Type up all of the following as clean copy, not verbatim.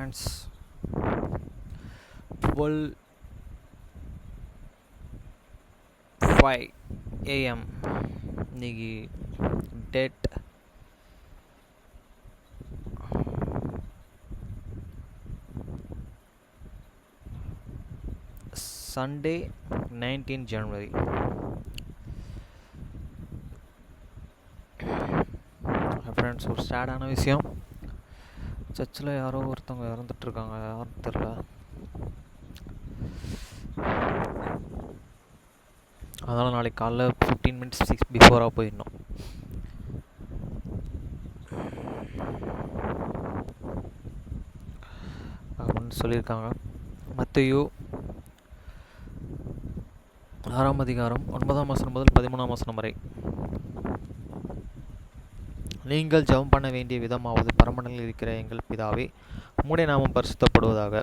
friends, 12:05 AM இன்னைக்கு date Sunday 19 ஜனவரி. Friends, ஒரு சேடான விஷயம். சர்ச்சில் யாரோ ஒருத்தவங்க இறந்துட்டுருக்காங்க, யாரும் தெரில. அதனால் நாளைக்கு காலைல 15 minutes பிஃபோராக போயிடணும். அப்படின்னு சொல்லியிருக்காங்க. மத்தேயு 6 அதிகாரம் 9 முதல் 13 வரை. நீங்கள் ஜெபம் பண்ண வேண்டிய விதமாவது, பரமண்டலில் இருக்கிற எங்கள் பிதாவே, உம்முடைய நாமம் பரிசுத்தப்படுவதாக.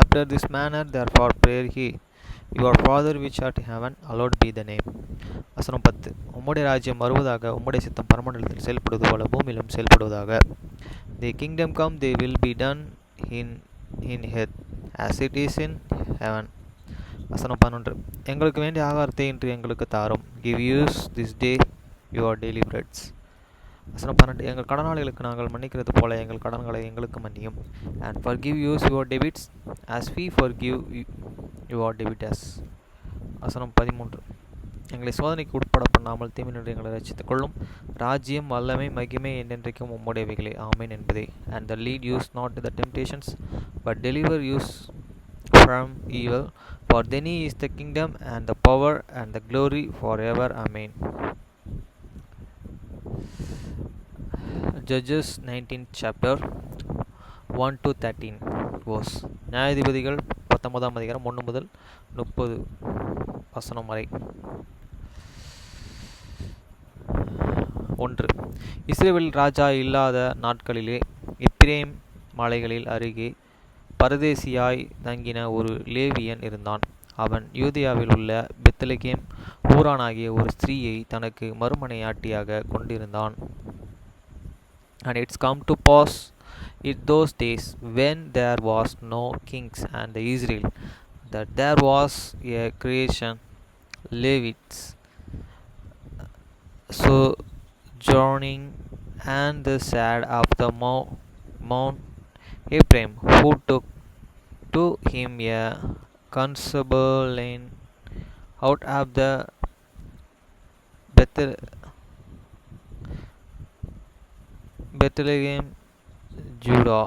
After this manner therefore pray ye, your Father which art in heaven, hallowed be thy name. வசனம் 10. உம்முடைய ராஜ்யம் வருவதாக, உம்முடைய சித்தம் பரமண்டலத்தில் செயல்படுவது போல பூமியிலும் செயல்படுவதாக. The kingdom come, they will be done in earth as it is in heaven. வசனம் 11. எங்களுக்கு வேண்டிய ஆகாரத்தை இன்று எங்களுக்கு தாரும். Give us this day your daily bread. வசனம் 12. எங்கள் கடனாளிகளுக்கு நாங்கள் மன்னிக்கிறது போல எங்கள் கடன்களை எங்களுக்கு மன்னியும். And forgive us your debts as we forgive your debtors. வசனம் 13. எங்களை சோதனைக்கு உட்பட பண்ணாமல் தீமையிலிருந்து எங்களை ரட்சித்துக் கொள்ளும். ராஜ்யம், வல்லமை, மகிமை என்றென்றைக்கும் உம்முடையவைகளே, ஆமென் என்பதே. And the lead us not to the temptations, but deliver us from evil. For thine is the kingdom and the power and the glory forever. Amen. Judges 19th chapter 1 to 13 verse. நியாயாதிபதிகள் 19 அதிகாரம் 1 முதல் 30 வசனம் வரை. 1. இஸ்ரவேல் ராஜா இல்லாத நாட்களிலே எப்பிரேம் மலைகளில் அருகே பரதேசியாய் தங்கின ஒரு லேவியன் இருந்தான். அவன் யூதேயாவில் உள்ள பெத்லெகேம் ஊரானாகிய ஒரு ஸ்திரீயை தனக்கு மறுமனையாட்டியாக கொண்டிருந்தான். And it's come to pass in those days, when there was no kings and Israel, that there was a creation Levites sojourning and the sad of the Mount Ephraim, who took to him a concubine out of the Bethlehem, Judah.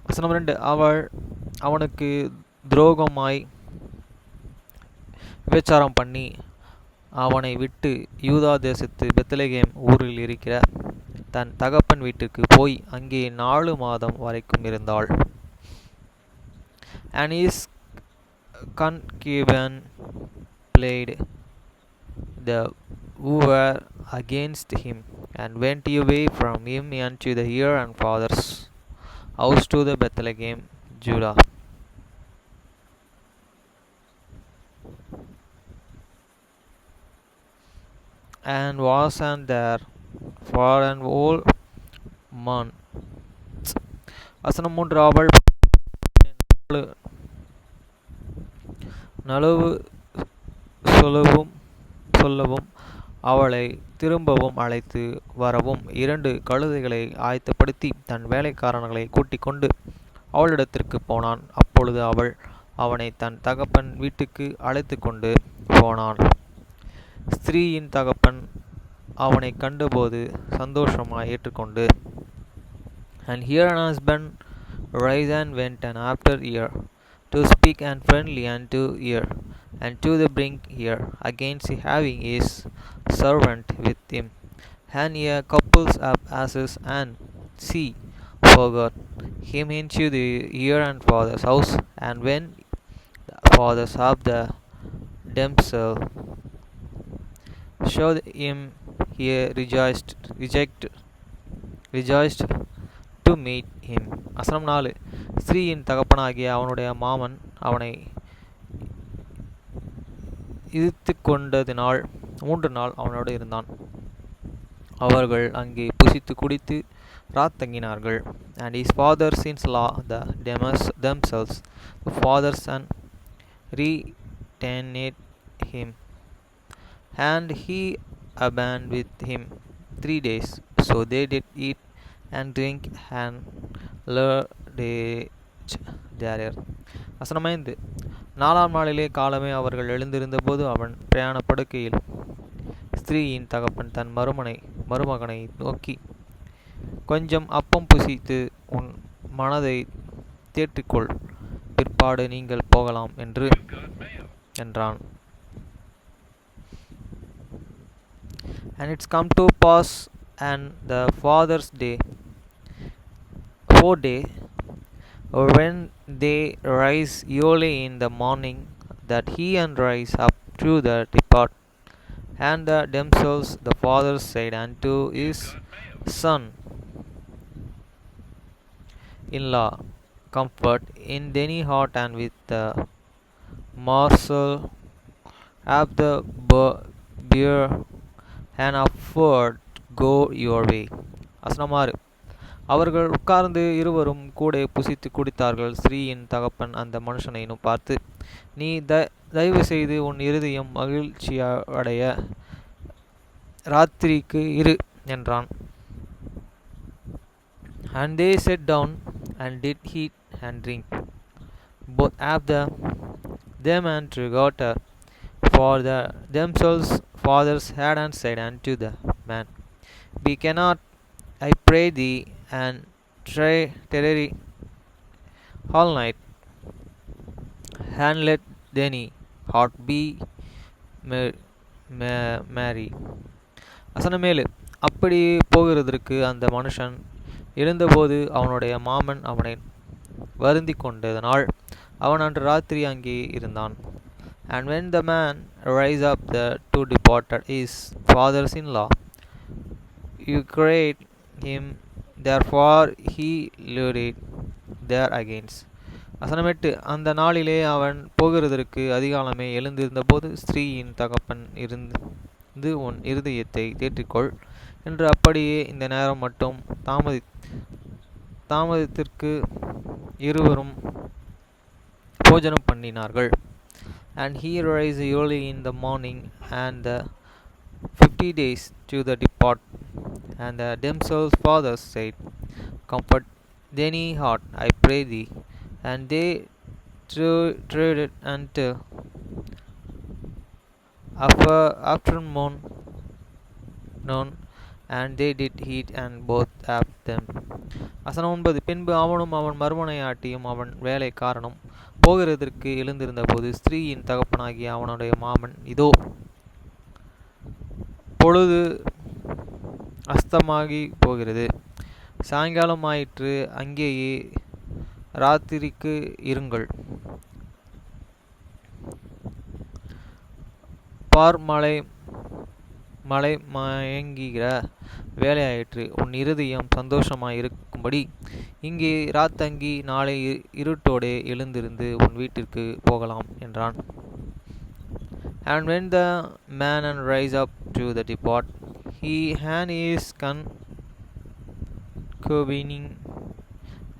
வசனம் 2. அவள் அவனுக்கு துரோகமாய் விபச்சாரம் பண்ணி அவனை விட்டு யூதா தேசத்து Bethlehem ஊரில் இருக்கிற தன் தகப்பன் வீட்டுக்கு போய் அங்கே 4 மாதம் வரைக்கும் இருந்தாள். And his concubine played the wooer against him, and went away from him unto the her and father's house to the Bethlehem, Judah. And was there for an whole month. வசனம் 3. அவள் நலவு சொல்லவும் அவளை திரும்பவும் அழைத்து வரவும் 2 கழுதைகளை ஆயத்தப்படுத்தி தன் வேலைக்காரர்களை கூட்டிக் கொண்டு அவளிடத்திற்கு போனான். அப்பொழுது அவள் அவனை தன் தகப்பன் வீட்டுக்கு அழைத்து கொண்டு போனாள். ஸ்திரீயின் தகப்பன் அவனை கண்டபோது சந்தோஷமாய் ஏற்றுக்கொண்டு, And here an husband rise and went and after ear to speak and friendly unto ear, and to the brink here against having his servant with him. And a couples of asses, and she forgot him into the ear and father's house. And when the fathers of the damsel showed him, he rejoiced to meet him. வசனம் 4. ஸ்திரீயின் தகப்பனாகிய அவனுடைய மாமன் அவனை இழுத்து கொண்டதினால் 3 நாள் அவனோடு இருந்தான். அவர்கள் அங்கே புசித்து குடித்து ராத்தங்கினார்கள். And his fathers in law themselves, the father's son, retained him, and he abandoned with him 3 days. So they did eat and drink and lodged there. வசனம் 5. 4ஆம் நாளிலே காலமே அவர்கள் எழுந்திருந்தபோது அவன் பிரயாணப்படுக்கையில் ஸ்திரீயின் தகப்பன் தன் மருமகனை நோக்கி, கொஞ்சம் அப்பம் புசித்து உன் மனதை தேற்றிக்கொள், பிற்பாடு நீங்கள் போகலாம் என்றான். And it's come to pass and the father's fourth day, when they rise early in the morning, that he and rise up to the depart, and themselves the father said unto his son in law, comfort in thine heart, and with the morsel of the beer and afford go your way. வசனம் 6. அவர்கள் உட்கார்ந்து இருவரும் கூட புசித்து குடித்தார்கள். ஸ்திரீயின் தகப்பன் அந்த மனுஷனை பார்த்து, நீ தயவு செய்து உன் இருதயம் மகிழ்ச்சியடைய ராத்திரிக்கு இரு என்றான். And they sat down and did eat and drink, both of them and together. For themselves fathers had and said unto the man, we cannot, I pray thee, and tarry all night, and let thine heart be merry. வசனம் 7. அப்படி போகிறதற்கு அந்த மனுஷன் எழுந்தபோது அவனுடைய மாமன் அவனை வருந்தி கொண்டதனால் அவன் அன்று ராத்திரி அங்கே இருந்தான். And when the man rise up to depart, his fathers in law cried him, therefore he lodged there again. வசனம் 8. அந்த நாளிலே அவன் போகிறதற்கு அதிகாலமே எழுந்திருந்தபோது ஸ்திரீயின் தகப்பன் இருந்து உன் இருதயத்தை தேற்றிக்கொள் என்று அப்படியே இந்த நேரம் மட்டும் தாமதத்திற்கு இருவரும் போஜனம் பண்ணினார்கள். And he rose early in the morning, and the 50 days to the depart, and themselves fathers said, comfort thine heart, I pray thee. And they traded until afternoon, and they did eat and both of them. வசனம் 9. பின்பு அவனும் அவன் மறுமனையாட்டியும் அவன் வேலைக்காரனும் போகிறதற்கு எழுந்திருந்தபோது ஸ்திரீயின் தகப்பனாகிய அவனுடைய மாமன், இதோ பொழுது அஸ்தமாகி போகிறது, சாயங்காலம் ஆயிற்று, அங்கேயே ராத்திரிக்கு இருங்கள், பார் மலை மயங்குகிற வேலையாயிற்று, உன் இருதயம் சந்தோஷமாயிருக்கும்படி இங்கே ராத்தங்கி நாளை இருட்டோடே எழுந்திருந்து உன் வீட்டிற்கு போகலாம் என்றான். And when the man rise up to the depart, he and his concubine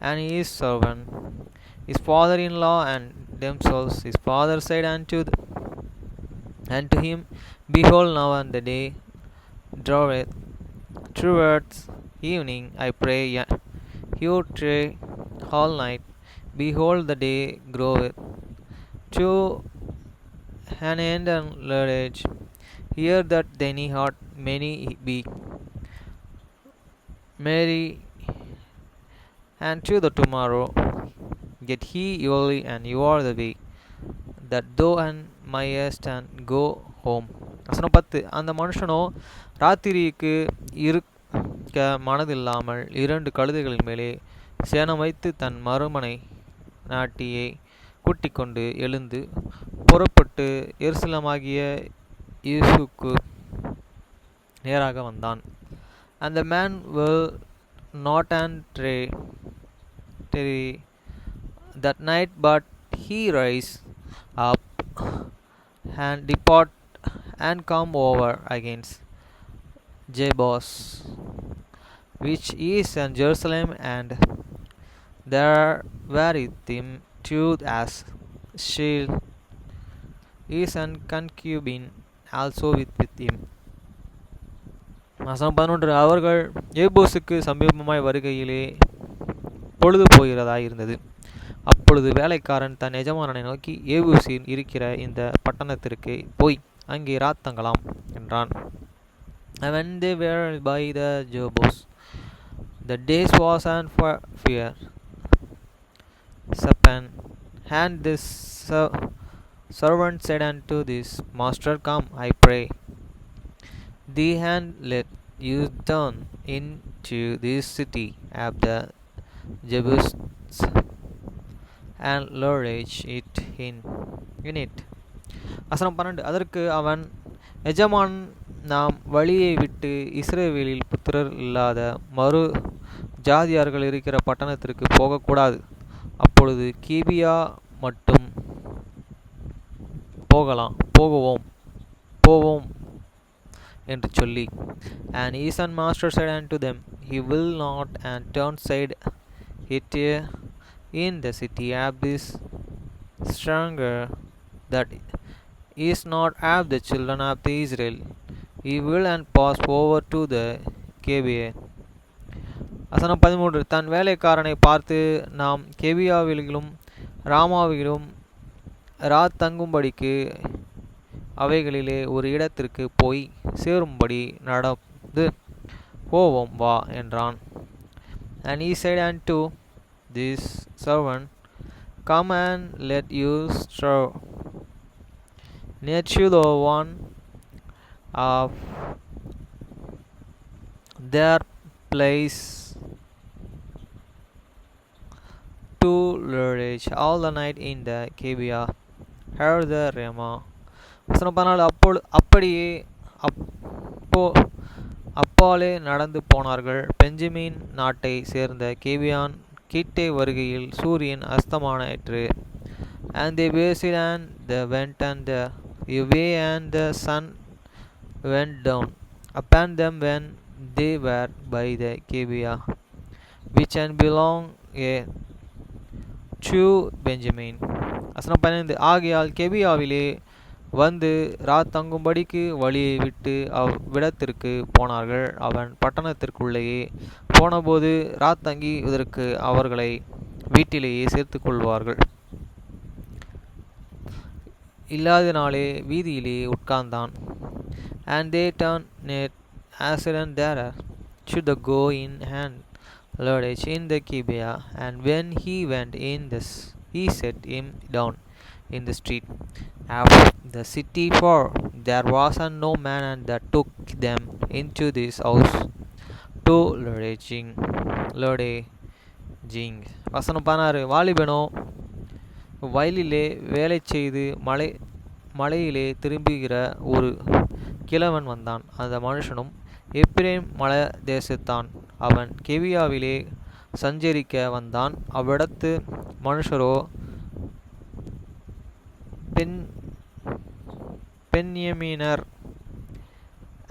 and his servant, his father-in-law, and themselves his father said unto him, behold, now and the day draweth towards evening, I pray you tarry all night. Behold, the day groweth to an end, and age. Hear that thine heart many be merry, and to the tomorrow get he early, and you are the way, that thou and mayest and go home. வசனம் 10. அந்த மனுஷனோ ராத்திரிக்கு இருக்க மனதில்லாமல் 2 கழுதைகளின் மேலே சேணம் வைத்து தன் மறுமனை நாட்டியை கூட்டிக் கொண்டு எழுந்து புறப்பட்டு எருசலேமாகிய இயேசுக்கு நேராக வந்தான். And the man will not and tarry that night, but he rise up and depart and come over against Jebus, which is in Jerusalem, and there were with him two as shield is and concubine also with him. வசனம் 11 அவர்கள் ஏபூசுக்கு சமீபமாய் வருகையிலே பொழுது போகிறதாய் இருந்தது. அப்பொழுது வேலைக்காரன் தன் எஜமானனை நோக்கி, ஏபூசில் இருக்கிற இந்த பட்டணத்திற்கு போய் அங்கே ராத்தங்கலாம் என்றான். When they were by the Jebus, the days was and fear Sapan, and this servant said unto this master, Come, I pray thee, and let you turn into this city of the Jebusites, and lodge it in it. வசனம் 12 அதற்கு அவன், எஜமான், நாம் வழியை விட்டு இஸ்ரவேலில் புத்திரர் இல்லாத மறு ஜாதியார்கள் இருக்கிற பட்டணத்திற்கு போகக்கூடாது. அப்பொழுது கீபியா மட்டும் போவோம் என்று சொல்லி, and his master said unto them, He will not and turn side it in the city of this stranger that is not of the children of the Israel. He will and pass over to the Gibeah. வசனம் 13 தன் வேலைக்காரனை பார்த்து, நாம் கேபியாவிலும் ராமாவிலும் தங்கும்படிக்கு அவைகளிலே ஒரு இடத்திற்கு போய் சேரும்படி நடந்து போவோம் வா என்றான். And he said unto this servant, Come and let us near to the one of their place to lodge all the night in the Gibeah, heard the Ramah. வசனம் 14 அப்படியே அப்பாலே நடந்து போனார்கள். பெஞ்சமின் நாட்டை சேர்ந்த கேபியான் கிட்டே வருகையில் சூரியன் அஸ்தமானாயிற்று. And they based and they went and away, and the sun went down upon them when they were by the Gibeah, which and belong to Benjamin. வசனம் 15 ஆகையால் கெபியாவிலே வந்து தங்கும்படிக்கு வழியை விட்டு அவ்விடத்திற்கு போனார்கள். அவன் பட்டணத்திற்குள்ளேயே போனபோது தங்கி இதற்கு அவர்களை வீட்டிலேயே சேர்த்து கொள்வார்கள் இல்லாதனாலே வீதியிலே உட்கார்ந்தான். And they turned near Aslan there should go in and lodge in the Gibeah. And when he went in this, he set him down in the street of the city, for there was no man that took them into this house to lodging. வசனம் 16 வாலிபனோ வயலிலே வேலை செய்து மலையிலே திரும்புகிற ஒரு கிழவன் வந்தான். அந்த மனுஷனும் எப்பிரேம் மலை தேசத்தான். அவன் கெபியாவிலே சஞ்சரிக்க வந்தான். அவ்விடத்து மனுஷரோ பென்யமீனர்.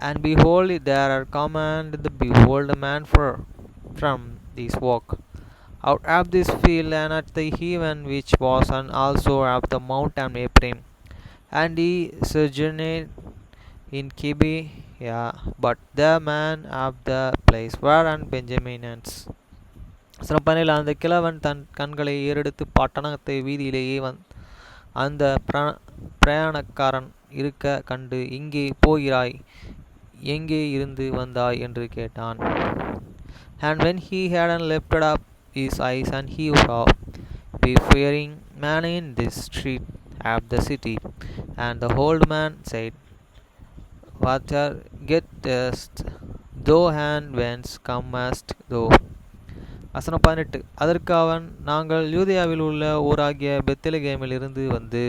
And behold, there come and behold a man from this walk out of this field, and at the heaven which was and also of the mountain Ephraim. And he sojourned in Gibeah, but the man of the place were and Benjaminians. சிறப்பனில் அந்த கிழவன் தன் கண்களை ஏறெடுத்து பட்டணத்தை வீதியிலேயே அந்த பிரயாணக்காரன் இருக்க கண்டு, இங்கே போகிறாய், எங்கே இருந்து வந்தாய் என்று கேட்டான். And when he had lifted up his eyes, and he saw a faring man in this street of the city, and the old man said, Whither gettest thou, and whence comest thou? வசனம் 18 அதற்கு அவன், நாங்கள் யூதேயாவில் உள்ள ஊராகிய பெத்லெகேமில் இருந்து வந்து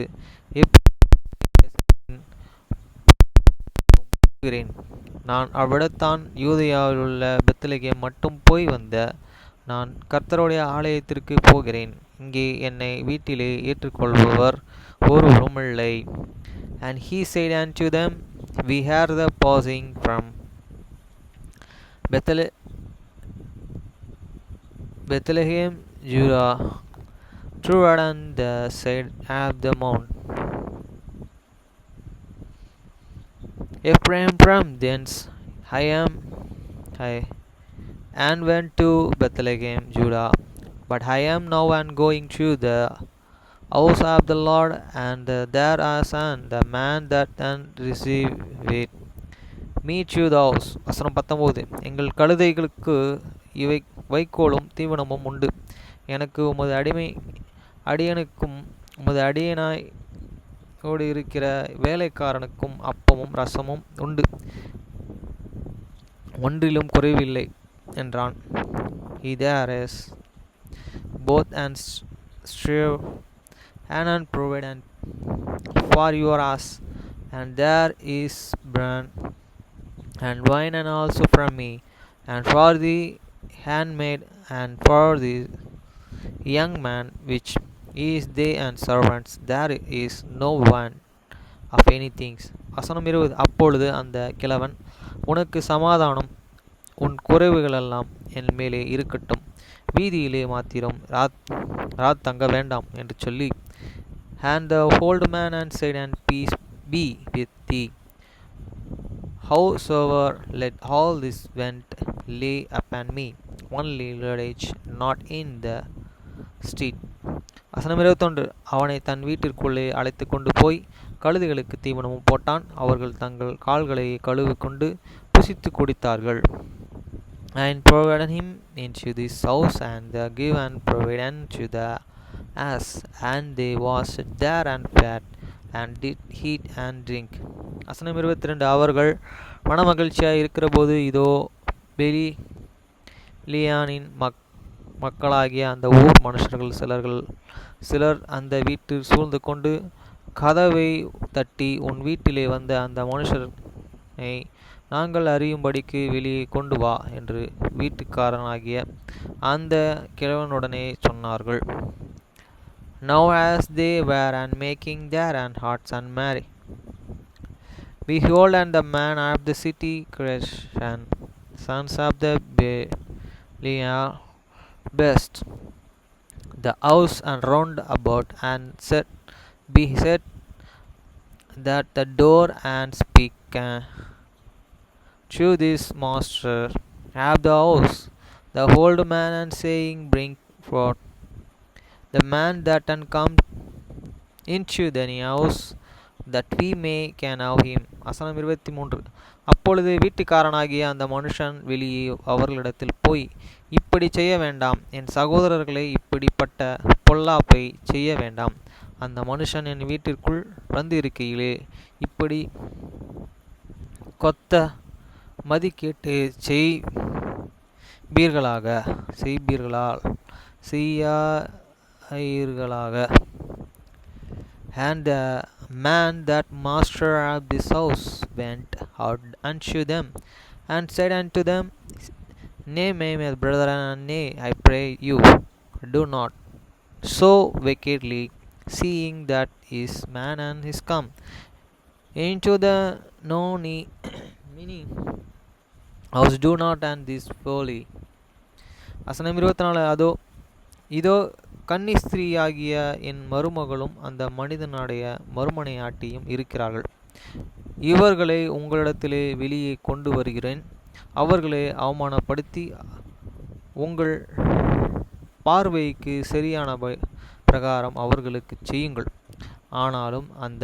நான் அவ்விடத்தான் யூதேயாவில் உள்ள Bethlehem மட்டும் போய் வந்த நான் கர்த்தருடைய ஆலயத்திற்கு போகிறேன். இங்கே என்னை வீட்டிலே ஏற்றுக்கொள்பவர் ஒருவரும் இல்லை. And he said unto them, We heard the passing from Bethel- Bethlehem, Judah, trod on the side of the mount. Ephraim from thence I am I, and went to Bethlehem, Judah. But I am now and going to the house of the Lord, and there I saw the man that then received it. Me to the house. வசனம் 19. எங்கள் கழுதைகளுக்கு இவை வைக்கோலும் தீவனமும் உண்டு. எனக்கு உமது அடியனுக்கும் உமது அடியனாயோடு இருக்கிற வேலைக்காரனுக்கும் அப்பமும் ரசமும் உண்டு, ஒன்றிலும் குறைவில்லை என்றான். He there is both and strive and provide for your ass, and there is bran and wine and also from me, and for the handmaid and for the young man which is they and servants there is no one of anything. வசனம் 20. அப்பொழுது அந்த கிழவன், உனக்கு சமாதானம், உன் குறைவுகளெல்லாம் என் மேலே இருக்கட்டும், வீதியிலே மாத்திரம் தங்க வேண்டாம் என்று சொல்லி, and the old man and said, and peace be with thee. Howsoever let all this went lay upon me, only luggage not in the street. வசனம் 21. அவனை தன் வீட்டிற்குள்ளே அழைத்து கொண்டு போய் கழுதைகளுக்கு தீவனமும் போட்டான். அவர்கள் தங்கள் கால்களை கழுவி கொண்டு புசித்து குடித்தார்கள். And provided him into this house, and give and provide unto the ass, and they washed there and fat, and did eat and drink. வசனம் 22. அவர்கள் மனமகிழ்ச்சியாய் இருக்கிறபோது, இதோ பெலிலியானின் மக்களாகிய அந்த ஊர் மனுஷர்கள் சிலர் அந்த வீட்டில் சூழ்ந்து கொண்டு கதவை தட்டி, உன் வீட்டிலே வந்த அந்த மனுஷரை நாங்கள் அறியும்படிக்கு வெளியே கொண்டு வா என்று வீட்டுக்காரனாகிய அந்த கிழவனுடனே சொன்னார்கள். Now as they were and making their hearts unmerry, behold, and the man of the city crashed, and sons of the Belial best the house and round about, and beset that the door, and speak to this master of the house, the old man, and saying, bring forth the man that come into the house, that we may can have him. வசனம் 23. அப்பொழுது வீட்டுக்காரனாகிய அந்த மனுஷன் வெளியே அவர்களிடத்தில் போய், இப்படி செய்ய வேண்டாம், என் சகோதரர்களை இப்படிப்பட்ட பொல்லாப்பை செய்ய வேண்டாம். அந்த மனுஷன் என் வீட்டிற்குள் வந்து இருக்கையிலே இப்படி கொத்த மதிக்கேட்டு செய்யாயிர்களாக. And the man that master of this house went out unto them, and said unto them, Nay, my brethren, and nay, I pray you, do not so wickedly, seeing that his man and is come into the many house, do not and this folly. வசனம் 24. இதோ கன்னிஸ்திரீயாகிய என் மருமகளும் அந்த மனிதனுடைய மறுமனையாட்டியும் இருக்கிறார்கள். இவர்களை உங்களிடத்திலே வெளியே கொண்டு வருகிறேன். அவர்களை அவமானப்படுத்தி உங்கள் பார்வைக்கு சரியான பிரகாரம் அவர்களுக்கு செய்யுங்கள். ஆனாலும் அந்த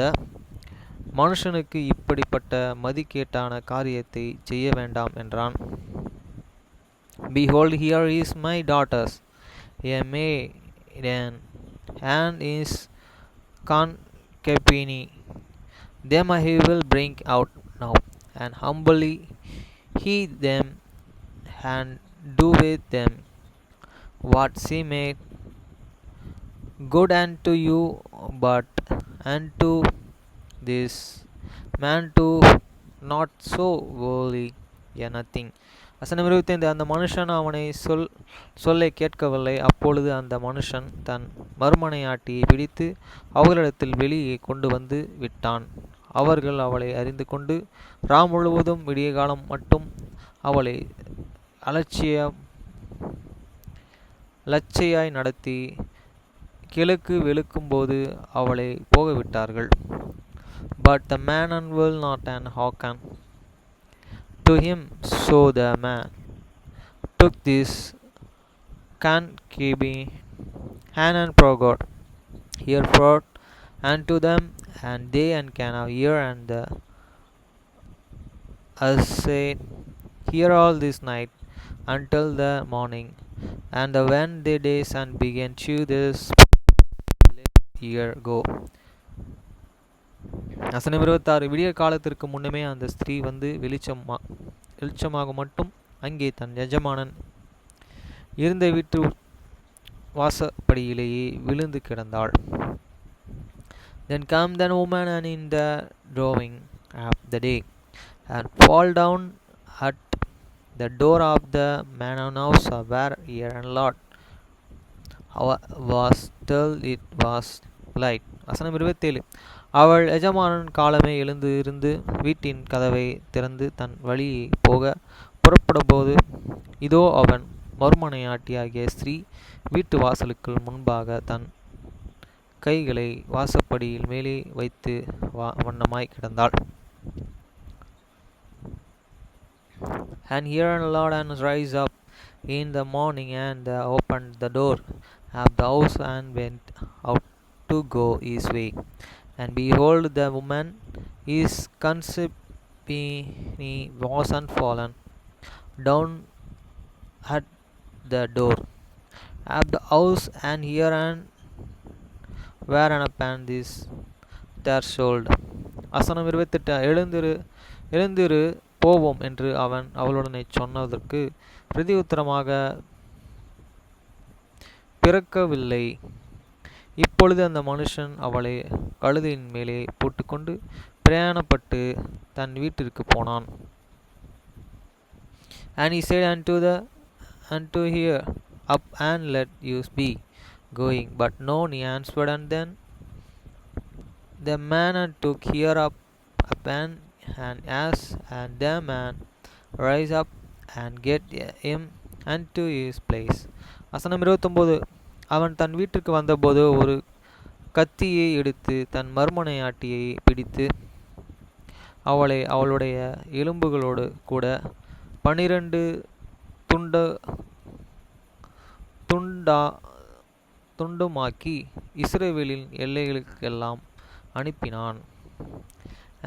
மனுஷனுக்கு இப்படிப்பட்ட மதிக்கேட்டான காரியத்தை செய்ய வேண்டாம் என்றான். Behold, here is my daughters, a maiden, and is concubine. Them I will bring out now, and humbly heed them, and do with them what seemeth good unto you, but unto this man to not so holy a nothing. வசனம் 25. அந்த மனுஷன் அவனை சொல்லை கேட்கவில்லை. அப்பொழுது அந்த மனுஷன் தன் மறுமனையாட்டியை பிடித்து அவர்களிடத்தில் வெளியே கொண்டு வந்து விட்டான். அவர்கள் அவளை அறிந்து கொண்டு முழுவதும் விடிய காலம் மட்டும் அவளை அலட்சிய லச்சையாய் நடத்தி கிழக்கு வெளுக்கும்போது அவளை போகவிட்டார்கள். But the man will not and hearken to him. So the man took this concubine and forgot here brought unto them, and they and Cana hear and the said, Hear all this night until the morning. And when the day sun began to this, let year go. வசனம் 26. விடிய காலத்திற்கு முன்னமே அந்த ஸ்திரீ வந்து வெளிச்சமாக மட்டும் அங்கே தன் எஜமானன் இருந்த வீட்டு வாசப்படியிலேயே விழுந்து கிடந்தாள். Then come the woman and in the drawing of the day, and fall down at the door of the manor house where here and Lord was till it was light. வசனம் 27. அவள் எஜமானன் காலமே எழுந்து இருந்து வீட்டின் கதவை திறந்து தன் வழியை போக புறப்படும்போது, இதோ அவன் மறுமனையாட்டியாகிய ஸ்திரீ வீட்டு வாசலுக்கு முன்பாக தன் கைகளை வாசப்படியில் மேலே வைத்து வண்ணமாய் கிடந்தாள். And here and Lord and rise up in the morning and opened the door of the house and went out to go his way. And behold, the woman is conceiving was and fallen down at the door of the house, and here and where and upon this threshold. வசனம் 28. எழுந்திரு போவோம் என்று அவன் அவளுடனே சொன்னதற்கு பிரதியுத்தரமாக, பிறக்கவில்லை. இப்பொழுது அந்த மனுஷன் அவளை கழுதையின் மேலே போட்டுக்கொண்டு பிரயாணப்பட்டு தன் வீட்டிற்கு போனான். And he said unto her, Up and let us be going. But no, he answered, and then the man took her up and as and the man rise up and get him unto his place. வசனம் 29. அவன் தன் வீட்டிற்கு வந்தபோது ஒரு கத்தியை எடுத்து தன் மறுமனையாட்டியை பிடித்து அவளை அவளுடைய எலும்புகளோடு கூட 12 துண்டுமாக்கி இஸ்ரவேலின் எல்லைகளுக்கெல்லாம் அனுப்பினான்.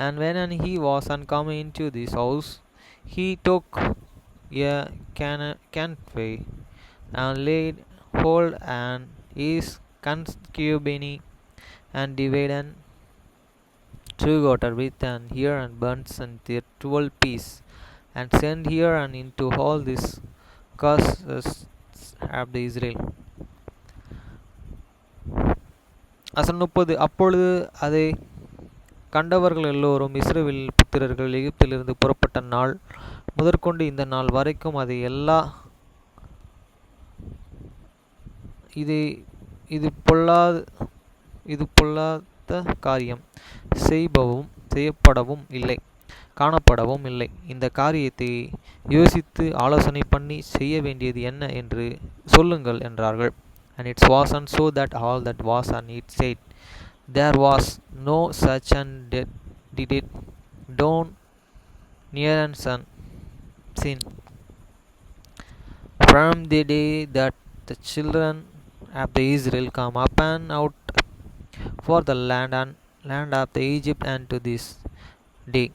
And when he was come into this house, he took a canopy and laid hold on his concubine and divided 2 with and here and burnt and 12 pieces, and sent here and into all this curses of the Israel. வசனம் 30. அப்பொழுது அதை கண்டவர்கள் எல்லோரும் இஸ்ரவேல் புத்திரர்கள் எகிப்திலிருந்து புறப்பட்ட நாள் முதற்கொண்டு இந்த நாள் வரைக்கும் அதை எல்லா இது பொல்லாத காரியம் செய்யப்படவும் இல்லை, காணப்படவும் இல்லை. இந்த காரியத்தை யோசித்து ஆலோசனை பண்ணி செய்ய வேண்டியது என்ன என்று சொல்லுங்கள் என்றார்கள். And it was and so that all that was and it said, There was no such and did it down near and sin. From the day that the children of the Israel come up and out for the land of the Egypt and to this day.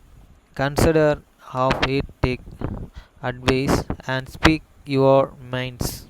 Consider of it, take advice and speak your minds.